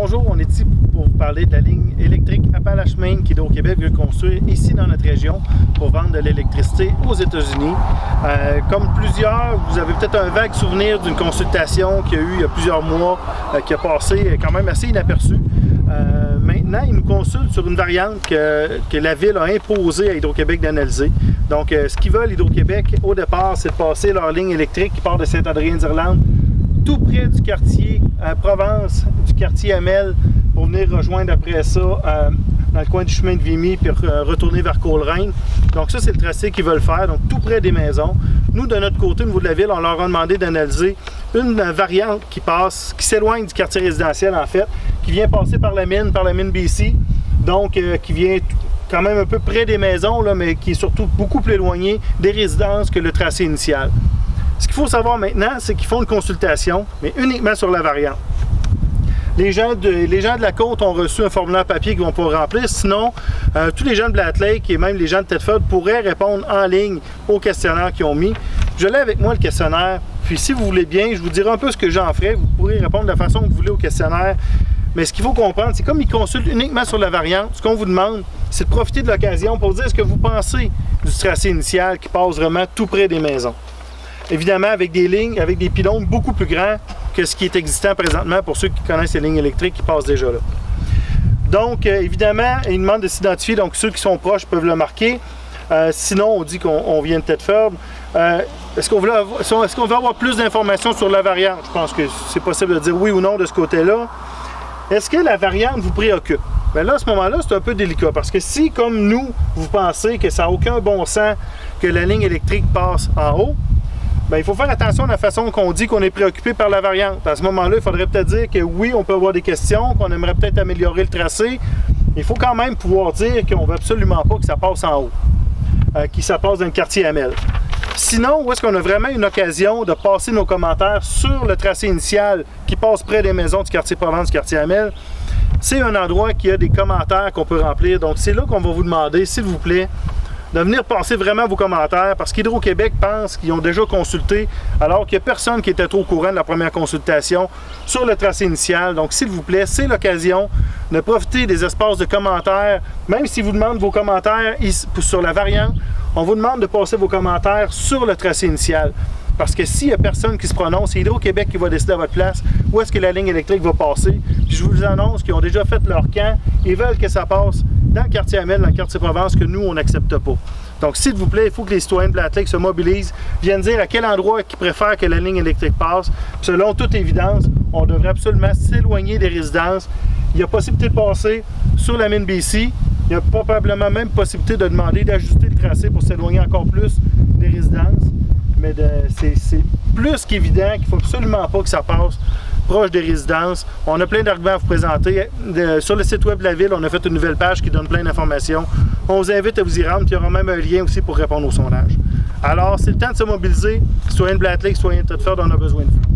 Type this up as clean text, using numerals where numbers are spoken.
Bonjour, on est ici pour vous parler de la ligne électrique Appalaches-Maine qu'Hydro-Québec veut construire ici dans notre région pour vendre de l'électricité aux États-Unis. Comme plusieurs, vous avez peut-être un vague souvenir d'une consultation qu'il y a eu il y a plusieurs mois, qui a passé quand même assez inaperçue. Maintenant, ils nous consultent sur une variante que la Ville a imposée à Hydro-Québec d'analyser. Donc, ce qu'ils veulent, Hydro-Québec, au départ, c'est de passer leur ligne électrique qui part de Saint-Adrien-d'Irlande tout près du quartier Provence, du quartier Amel, pour venir rejoindre après ça dans le coin du chemin de Vimy, puis retourner vers Coleraine. Donc ça, c'est le tracé qu'ils veulent faire, donc tout près des maisons. Nous, de notre côté, au niveau de la Ville, on leur a demandé d'analyser une variante qui s'éloigne du quartier résidentiel, en fait, qui vient passer par la mine BC, donc qui vient quand même un peu près des maisons, là, mais qui est surtout beaucoup plus éloigné des résidences que le tracé initial. Ce qu'il faut savoir maintenant, c'est qu'ils font une consultation, mais uniquement sur la variante. Les gens de la côte ont reçu un formulaire papier qu'ils vont pouvoir remplir. Sinon, tous les gens de Blatt Lake et même les gens de Thetford pourraient répondre en ligne au questionnaire qu'ils ont mis. Je l'ai avec moi, le questionnaire. Puis si vous voulez bien, je vous dirai un peu ce que j'en ferai. Vous pourrez répondre de la façon que vous voulez au questionnaire. Mais ce qu'il faut comprendre, c'est comme ils consultent uniquement sur la variante, ce qu'on vous demande, c'est de profiter de l'occasion pour dire ce que vous pensez du tracé initial qui passe vraiment tout près des maisons. Évidemment, avec des lignes, avec des pylônes beaucoup plus grands que ce qui est existant présentement pour ceux qui connaissent les lignes électriques qui passent déjà là. Donc, évidemment, ils demandent de s'identifier, donc ceux qui sont proches peuvent le marquer. Sinon, on dit qu'on vient de Thetford. Est-ce qu'on veut avoir plus d'informations sur la variante? Je pense que c'est possible de dire oui ou non de ce côté-là. Est-ce que la variante vous préoccupe? Bien là, à ce moment-là, c'est un peu délicat parce que si, comme nous, vous pensez que ça n'a aucun bon sens que la ligne électrique passe en haut, bien, il faut faire attention à la façon qu'on dit qu'on est préoccupé par la variante. À ce moment-là, il faudrait peut-être dire que oui, on peut avoir des questions, qu'on aimerait peut-être améliorer le tracé. Il faut quand même pouvoir dire qu'on ne veut absolument pas que ça passe en haut, que ça passe dans le quartier Amel. Sinon, où est-ce qu'on a vraiment une occasion de passer nos commentaires sur le tracé initial qui passe près des maisons du quartier Provence, du quartier Amel? C'est un endroit qui a des commentaires qu'on peut remplir. Donc, c'est là qu'on va vous demander, s'il vous plaît, de venir passer vraiment vos commentaires parce qu'Hydro-Québec pense qu'ils ont déjà consulté alors qu'il n'y a personne qui était trop au courant de la première consultation sur le tracé initial. Donc, s'il vous plaît, c'est l'occasion de profiter des espaces de commentaires. Même si vous demandez vos commentaires sur la variante, on vous demande de passer vos commentaires sur le tracé initial. Parce que s'il n'y a personne qui se prononce, c'est Hydro-Québec qui va décider à votre place où est-ce que la ligne électrique va passer. Puis je vous annonce qu'ils ont déjà fait leur camp et veulent que ça passe dans le quartier Amel, dans le quartier Provence, que nous, on n'accepte pas. Donc, s'il vous plaît, il faut que les citoyens de Blatt Lake se mobilisent, viennent dire à quel endroit ils préfèrent que la ligne électrique passe. Puis, selon toute évidence, on devrait absolument s'éloigner des résidences. Il y a possibilité de passer sur la mine BC. Il y a probablement même possibilité de demander d'ajuster le tracé pour s'éloigner encore plus des résidences. Mais c'est plus qu'évident qu'il ne faut absolument pas que ça passe proche des résidences. On a plein d'arguments à vous présenter. Sur le site web de la Ville, on a fait une nouvelle page qui donne plein d'informations. On vous invite à vous y rendre, puis il y aura même un lien aussi pour répondre au sondage. Alors, c'est le temps de se mobiliser. Citoyens de Blatt Lake, citoyens de Thetford, on a besoin de vous.